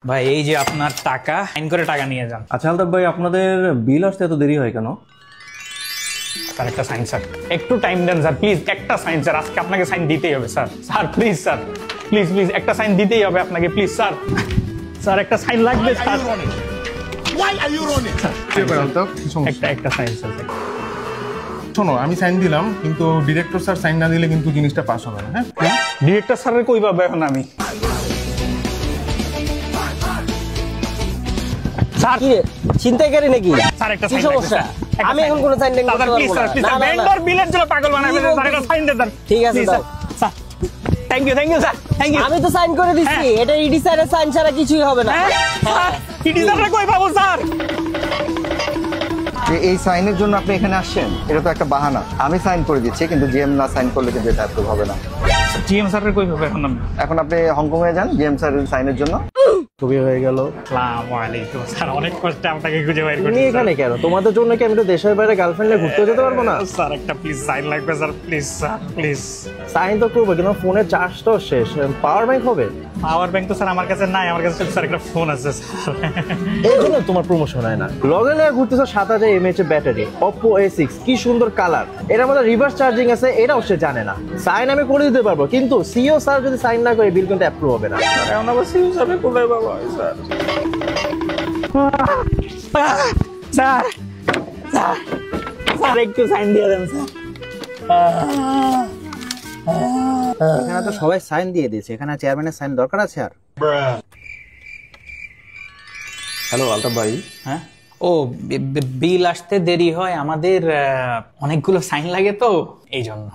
ভাই এই যে আপনার টাকা, সাইন করে টাকা নিয়ে যান। আচ্ছা আলতাফ ভাই, আপনাদের বিল আসতে এত দেরি হয় কেন? স্যার একটা সাইন স্যার, একটু টাইম দেন স্যার প্লিজ, একটা সাইন স্যার, আজকে আপনাকে সাইন দিতেই হবে sir. Sir please sir, please please একটা সাইন দিতেই হবে আপনাকে, প্লিজ স্যার। স্যার একটা সাইন লাগবে স্যার। একটা সাইন স্যার। শোনো, আমি সাইন দিলাম, কিন্তু ডিরেক্টর স্যার সাইন না দিলে কিন্তু জিনিসটা পাস হবে না। হ্যাঁ, ডিরেক্টর স্যারের কই পাবো এখন আমি? স্যার কি ছিনতাইকারী নাকি? স্যার একটা কি সাইন সমস্যা? আমি এখন কোনো সাইন করতে পারবো প্লিজ স্যার, প্লিজ না। স্যার, ভেন্ডর বিলের জন্য পাগল বানাবেন স্যার, একটা সাইন দেন স্যার। ঠিক আছে sir. Sir thank you sir, thank you. আমি তো সাইন করে দিচ্ছি, এটা ইডি স্যারের সাইন ছাড়া কিছুই হবে না। স্যার ইডি স্যারের কই পাবো স্যার? এই সাইনের জন্য আপনি এখানে আসছেন, এটা তো একটা বাহানা। আমি সাইন করে দিচ্ছি, কিন্তু জিএম না সাইন করলে কিন্তু এটা অ্যাপ্রুভ হবে না। জিএম স্যারের কই পাবো এখন আমি? এখন আপনি হংকং এ যান জিএম স্যারের সাইনের জন্য। খুবই হয়ে গেল। আসসালামু আলাইকুম স্যার, অনেক কষ্টে আপনাকে খুঁজে বের তুমি করছি। এখানে কেন? তোমাদের জন্য কি আমি তো দেশের বাইরে গার্লফ্রেন্ডে ঘুরতে যেতে পারবো না? স্যার একটা প্লিজ সাইন লাগবে sir, please sir, please. Sign তো করবো, কিন্তু ফোনের চার্জটাও শেষ। পাওয়ার ব্যাংক হবে? পাওয়ার ব্যাংক তো স্যার আমার কাছে নাই, আমার কাছে স্যার একটা ফোন আছে স্যার। এই জন্য তোমার প্রমোশন হয় না। লগে লগে ঘুরতেছো 7000 mAh ব্যাটারি, Oppo A6, কি সুন্দর কালার। এটার মধ্যে রিভার্স চার্জিং আছে, এটাও সে জানে না। সাইন আমি করে দিতে পারবো, কিন্তু সিও স্যার যদি সাইন না করে বিল কিন্তু অ্যাপ্রুভ হবে না। এখন আবার সিউ যাবে কোথায় বাবা? স্যার স্যার স্যার স্যার একটু সাইন দিয়ে দেন স্যার। এখানে তো সবাই সাইন দিয়ে দিয়েছে, এখানে চেয়ারম্যানের সাইন দরকার আছে আর? হ্যালো আলতাফ ভাই। হ্যাঁ, ও বিল আসতে দেরি হয়, আমাদের অনেকগুলো সাইন লাগে তো এই জন্য।